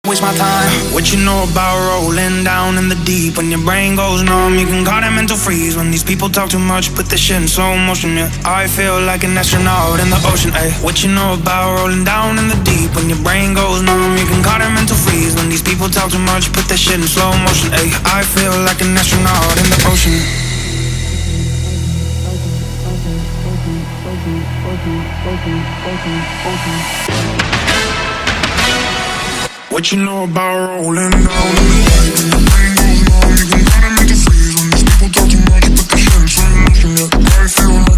waste my time. What you know about rolling down in the deep? When your brain goes numb, you can call it mental freeze. When these people talk too much, put this shit in slow motion, yeah. I feel like an astronaut in the ocean, ayy. What you know about rolling down in the deep? When your brain goes numb, you can call it mental freeze. When these people talk too much, put this shit in slow motion, ayy. I feel like an astronaut in the ocean. What you know about rolling down in the deep? When your brain goes numb, you can cut it into freeze. When these people talk too much, put the shit in slow motion, yeah. I feel